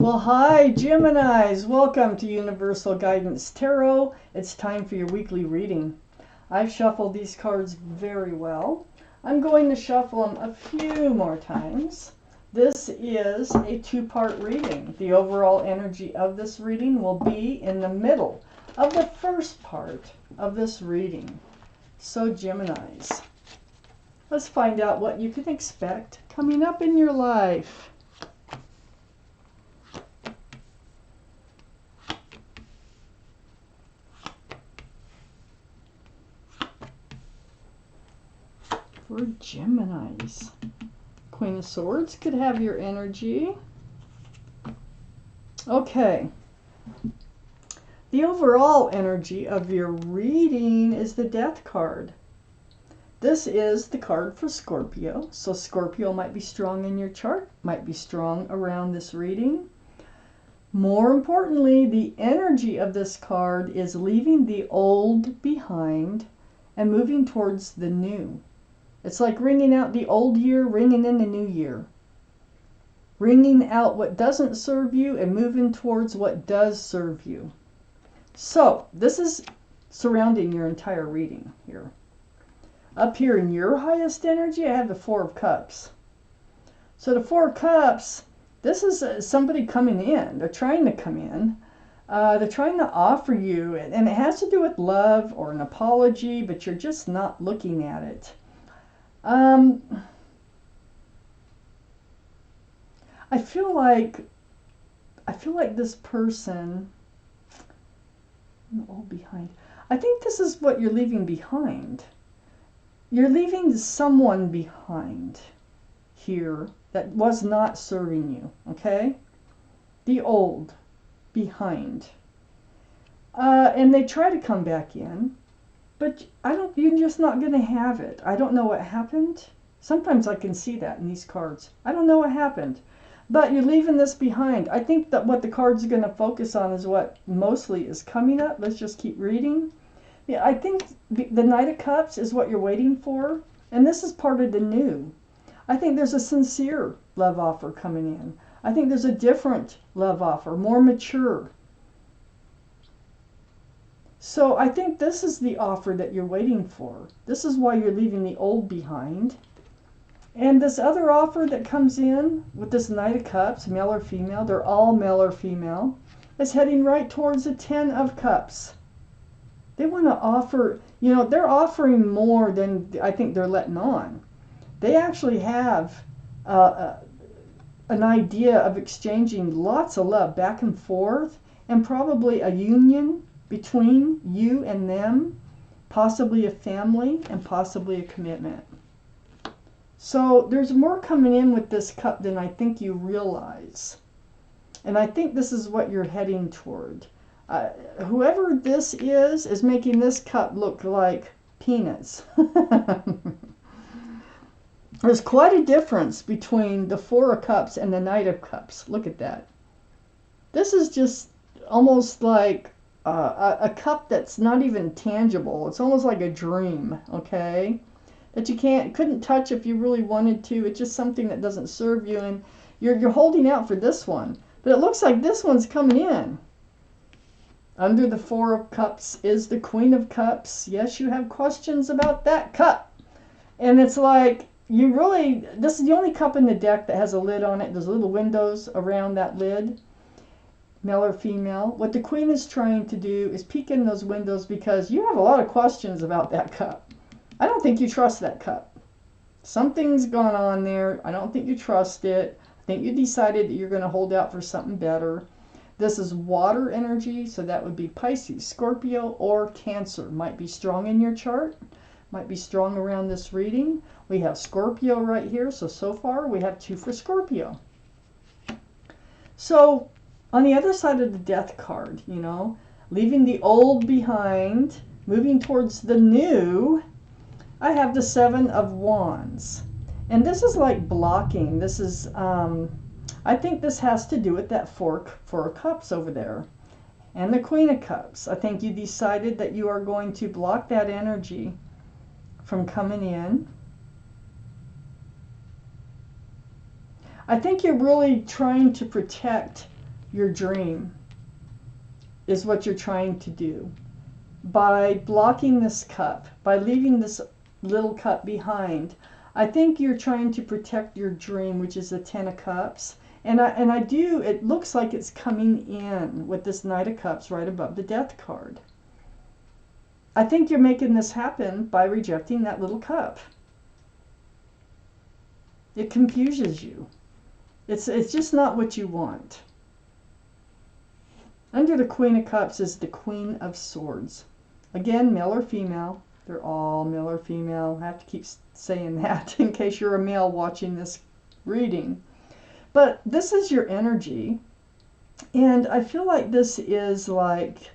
Well, hi, Geminis. Welcome to Universal Guidance Tarot. It's time for your weekly reading. I've shuffled these cards very well. I'm going to shuffle them a few more times. This is a two-part reading. The overall energy of this reading will be in the middle of the first part of this reading. So, Geminis, let's find out what you can expect coming up in your life. For Geminis, Queen of Swords could have your energy. Okay. The overall energy of your reading is the Death card. This is the card for Scorpio. So Scorpio might be strong in your chart, might be strong around this reading. More importantly, the energy of this card is leaving the old behind and moving towards the new. It's like ringing out the old year, ringing in the new year. Ringing out what doesn't serve you and moving towards what does serve you. So, this is surrounding your entire reading here. Up here in your highest energy, I have the Four of Cups. So the Four of Cups, this is somebody coming in. They're trying to come in. They're trying to offer you, and it has to do with love or an apology, but you're just not looking at it. I feel like this person all behind. I think this is what you're leaving behind. You're leaving someone behind here that was not serving you, okay? The old behind. And they try to come back in. But you're just not going to have it. I don't know what happened. Sometimes I can see that in these cards. I don't know what happened. But you're leaving this behind. I think that what the cards are going to focus on is what mostly is coming up. Let's just keep reading. Yeah, I think the Knight of Cups is what you're waiting for. And this is part of the new. I think there's a sincere love offer coming in. I think there's a different love offer, more mature. So I think this is the offer that you're waiting for. This is why you're leaving the old behind. And this other offer that comes in with this Knight of Cups, male or female, they're all male or female, is heading right towards the Ten of Cups. They want to offer, they're offering more than I think they're letting on. They actually have an idea of exchanging lots of love back and forth, and probably a union between you and them, possibly a family, and possibly a commitment. So there's more coming in with this cup than I think you realize. And I think this is what you're heading toward. Whoever this is making this cup look like peanuts. There's quite a difference between the Four of Cups and the Knight of Cups. Look at that. This is just almost like a cup that's not even tangible. It's almost like a dream, okay? That you couldn't touch if you really wanted to. It's just something that doesn't serve you, and you're holding out for this one. But it looks like this one's coming in. Under the Four of Cups is the Queen of Cups. Yes, you have questions about that cup. And it's like, this is the only cup in the deck that has a lid on it. There's little windows around that lid. Male or female. What the Queen is trying to do is peek in those windows because you have a lot of questions about that cup. I don't think you trust that cup. Something's gone on there. I don't think you trust it. I think you decided that you're going to hold out for something better. This is water energy, so that would be Pisces, Scorpio, or Cancer. Might be strong in your chart. Might be strong around this reading. We have Scorpio right here, so far we have 2 for Scorpio. So, on the other side of the Death card, leaving the old behind, moving towards the new, I have the Seven of Wands. And this is like blocking. This is, I think this has to do with that Four of Cups over there. And the Queen of Cups. I think you decided that you are going to block that energy from coming in. I think you're really trying to protect your dream is what you're trying to do. By blocking this cup, by leaving this little cup behind, I think you're trying to protect your dream, which is the Ten of Cups. And I do, it looks like it's coming in with this Knight of Cups right above the Death card. I think you're making this happen by rejecting that little cup. It confuses you. It's just not what you want. Under the Queen of Cups is the Queen of Swords. Again, male or female. They're all male or female. I have to keep saying that in case you're a male watching this reading. But this is your energy. And I feel like this is like,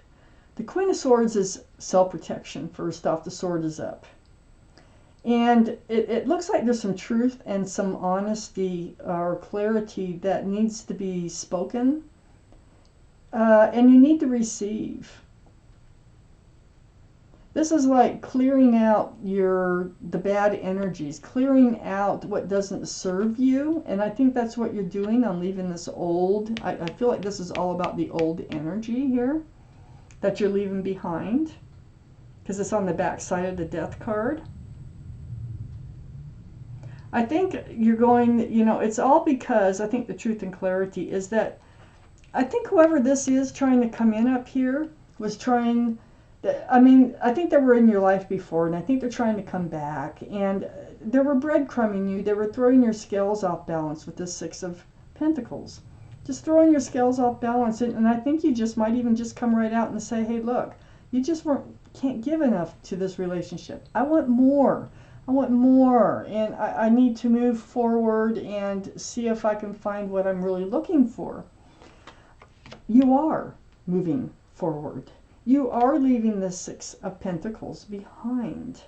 the Queen of Swords is self-protection. First off, the sword is up. And it looks like there's some truth and some honesty or clarity that needs to be spoken. And you need to receive. This is like clearing out the bad energies, clearing out what doesn't serve you. And I think that's what you're doing on leaving this old. I feel like this is all about the old energy here that you're leaving behind, because it's on the back side of the Death card. I think you're going, you know, it's all because I think the truth and clarity is that I think whoever this is trying to come in up here was trying, I mean, I think they were in your life before, and I think they're trying to come back. And they were breadcrumbing you. They were throwing your scales off balance with this Six of Pentacles. Just throwing your scales off balance. And I think you just might even just come right out and say, hey, look, you just can't give enough to this relationship. I want more. I want more. And I need to move forward and see if I can find what I'm really looking for. You are moving forward. You are leaving the Six of Pentacles behind.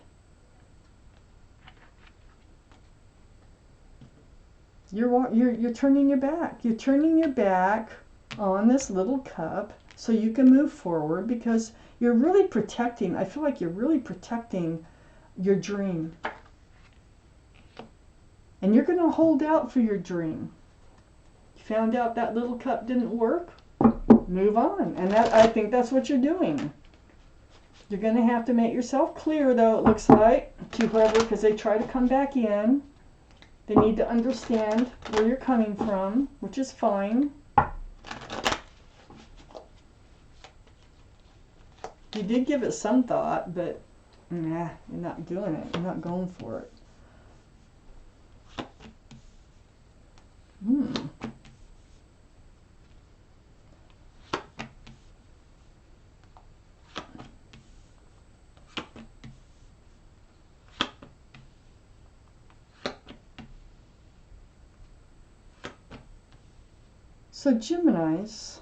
You're turning your back. You're turning your back on this little cup so you can move forward, because you're really protecting. I feel like you're really protecting your dream. And you're going to hold out for your dream. You found out that little cup didn't work? Move on. And I think that's what you're doing. You're going to have to make yourself clear, though, it looks like, to whoever, because they try to come back in. They need to understand where you're coming from, which is fine. You did give it some thought, but nah, you're not doing it. You're not going for it. So Geminis,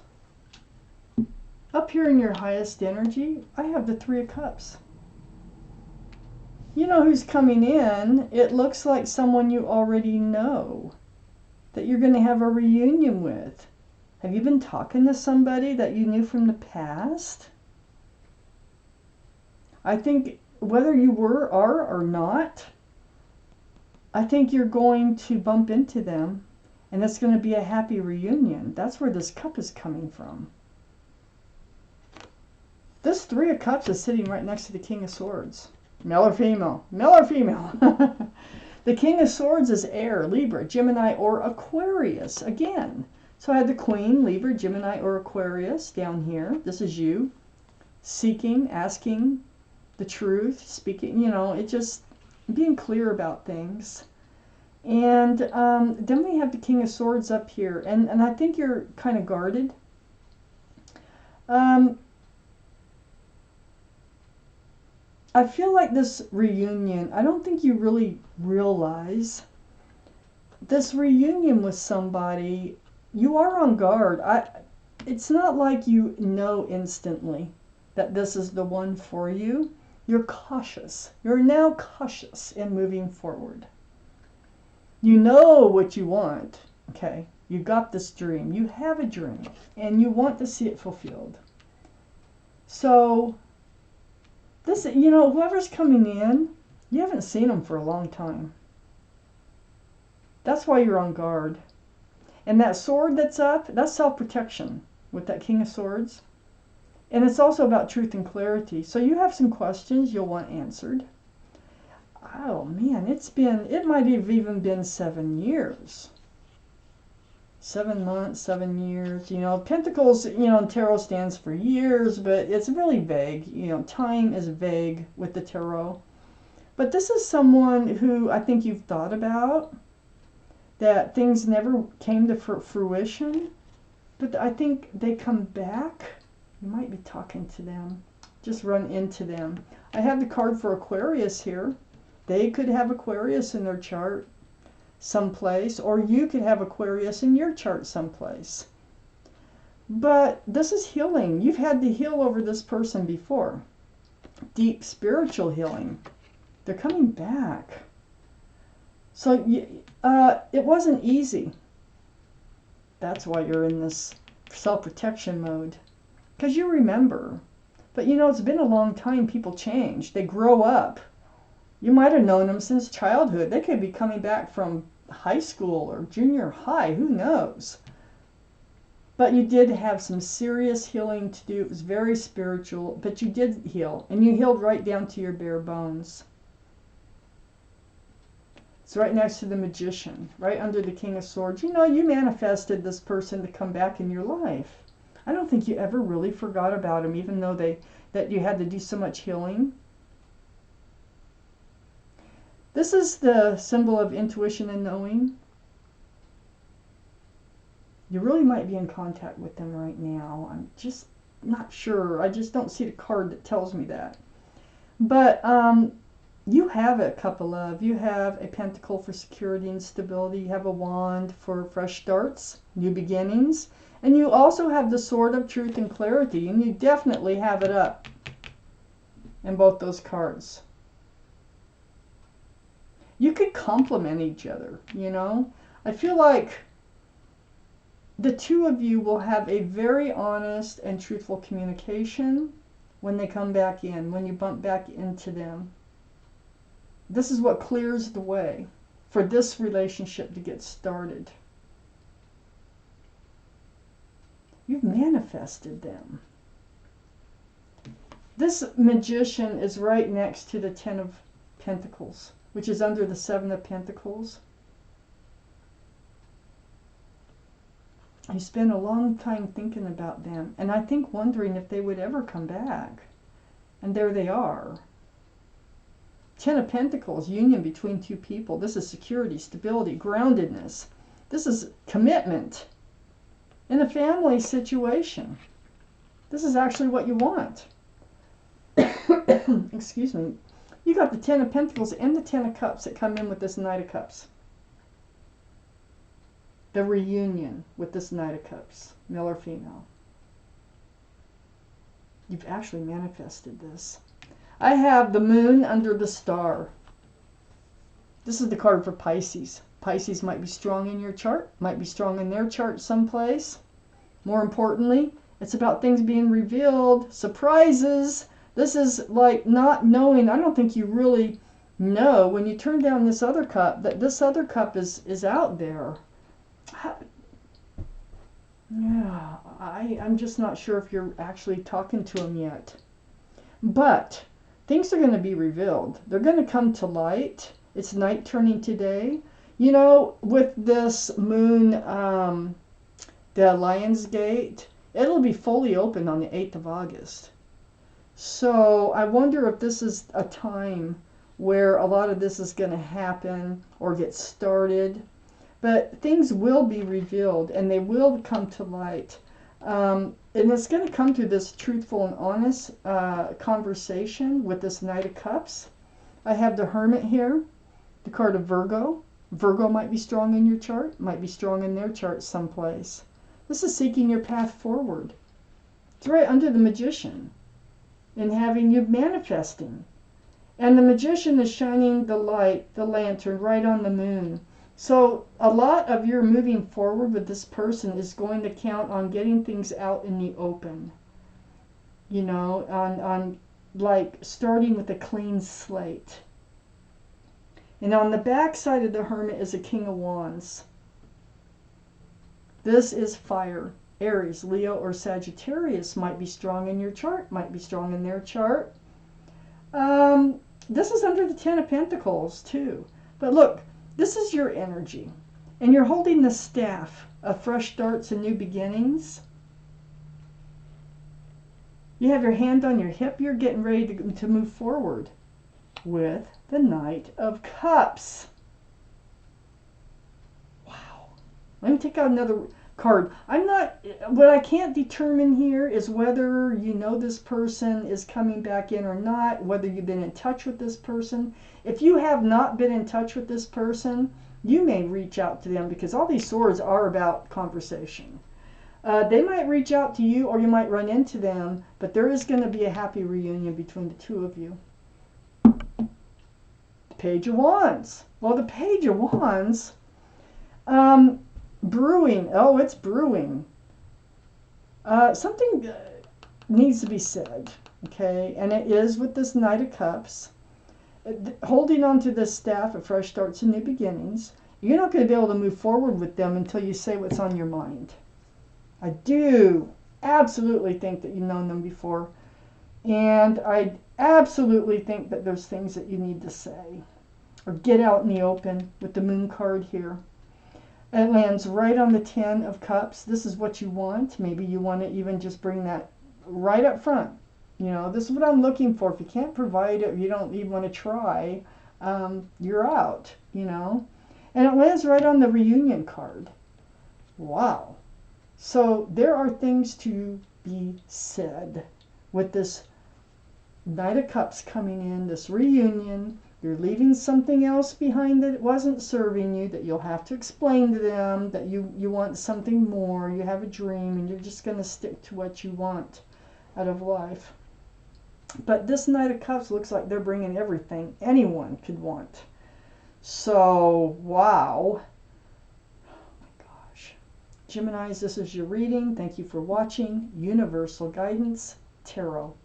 up here in your highest energy, I have the Three of Cups. You know who's coming in. It looks like someone you already know, that you're going to have a reunion with. Have you been talking to somebody that you knew from the past? I think whether you are or not, I think you're going to bump into them. And it's going to be a happy reunion. That's where this cup is coming from. This Three of Cups is sitting right next to the King of Swords. Male or female? Male or female? The King of Swords is air, Libra, Gemini, or Aquarius. Again. So I had the Queen, Libra, Gemini, or Aquarius down here. This is you. Seeking, asking the truth, speaking, you know, it just being clear about things. And then we have the King of Swords up here. And I think you're kind of guarded. I feel like this reunion, I don't think you really realize this reunion with somebody, you are on guard. It's not like you know instantly that this is the one for you. You're cautious. You're now cautious in moving forward. You know what you want, okay? You got this dream. You have a dream, and you want to see it fulfilled. So, this, you know, whoever's coming in, you haven't seen them for a long time. That's why you're on guard. And that sword that's up, that's self-protection with that King of Swords. And it's also about truth and clarity. So you have some questions you'll want answered. Oh man, it might have even been 7 years. 7 months, 7 years. Pentacles, in tarot stands for years, but it's really vague. Time is vague with the tarot. But this is someone who I think you've thought about, that things never came to fruition, but I think they come back. You might be talking to them. Just run into them. I have the card for Aquarius here. They could have Aquarius in their chart someplace, or you could have Aquarius in your chart someplace. But this is healing. You've had to heal over this person before. Deep spiritual healing. They're coming back. So it wasn't easy. That's why you're in this self-protection mode. Because you remember. But it's been a long time. People change. They grow up. You might have known them since childhood. They could be coming back from high school or junior high. Who knows? But you did have some serious healing to do. It was very spiritual. But you did heal. And you healed right down to your bare bones. It's right next to the Magician. Right under the King of Swords. You manifested this person to come back in your life. I don't think you ever really forgot about them, even though that you had to do so much healing. This is the symbol of intuition and knowing. You really might be in contact with them right now. I'm just not sure. I just don't see the card that tells me that. But you have a cup of love. You have a pentacle for security and stability. You have a wand for fresh starts, new beginnings. And you also have the sword of truth and clarity. And you definitely have it up in both those cards. You could complement each other, I feel like the two of you will have a very honest and truthful communication when they come back in, when you bump back into them. This is what clears the way for this relationship to get started. You've manifested them. This Magician is right next to the Ten of Pentacles, which is under the Seven of Pentacles. You spent a long time thinking about them, and I think wondering if they would ever come back. And there they are. Ten of Pentacles, union between two people. This is security, stability, groundedness. This is commitment in a family situation. This is actually what you want. Excuse me. You got the Ten of Pentacles and the Ten of Cups that come in with this Knight of Cups. The reunion with this Knight of Cups, male or female. You've actually manifested this. I have the Moon under the Star. This is the card for Pisces. Pisces might be strong in your chart, might be strong in their chart someplace. More importantly, it's about things being revealed, surprises. This is like not knowing. I don't think you really know when you turn down this other cup that this other cup is out there. Yeah, I'm just not sure if you're actually talking to him yet. But things are going to be revealed. They're going to come to light. It's night turning to day. With this moon, the Lion's Gate, it'll be fully open on the 8th of August. So I wonder if this is a time where a lot of this is going to happen or get started. But things will be revealed and they will come to light. And it's going to come through this truthful and honest conversation with this Knight of Cups. I have the Hermit here, the card of Virgo. Virgo might be strong in your chart, might be strong in their chart someplace. This is seeking your path forward. It's right under the Magician and having you manifesting. And the Magician is shining the light, the lantern, right on the moon. So a lot of your moving forward with this person is going to count on getting things out in the open. On like starting with a clean slate. And on the back side of the Hermit is a King of Wands. This is fire. Aries, Leo, or Sagittarius might be strong in your chart, might be strong in their chart. This is under the Ten of Pentacles too. But look, this is your energy. And you're holding the staff of fresh starts and new beginnings. You have your hand on your hip. You're getting ready to move forward with the Knight of Cups. Wow. Let me take out another card. What I can't determine here is whether you know this person is coming back in or not, whether you've been in touch with this person. If you have not been in touch with this person, you may reach out to them, because all these swords are about conversation. They might reach out to you, or you might run into them, but there is going to be a happy reunion between the two of you. Page of Wands. Well, the Page of Wands, brewing. Oh, it's brewing. Something needs to be said, okay? And it is with this Knight of Cups. Holding on to this staff of fresh starts and new beginnings. You're not going to be able to move forward with them until you say what's on your mind. I do absolutely think that you've known them before. And I absolutely think that there's things that you need to say. Or get out in the open with the Moon card here. It lands right on the Ten of Cups. This is what you want. Maybe you want to even just bring that right up front. You know, this is what I'm looking for. If you can't provide it, or you don't even want to try, you're out, you know. And it lands right on the reunion card. Wow. So there are things to be said with this Knight of Cups coming in, this reunion. You're leaving something else behind that wasn't serving you, that you'll have to explain to them, that you want something more, you have a dream, and you're just going to stick to what you want out of life. But this Knight of Cups looks like they're bringing everything anyone could want. So, wow. Oh my gosh. Geminis, this is your reading. Thank you for watching. Universal Guidance Tarot.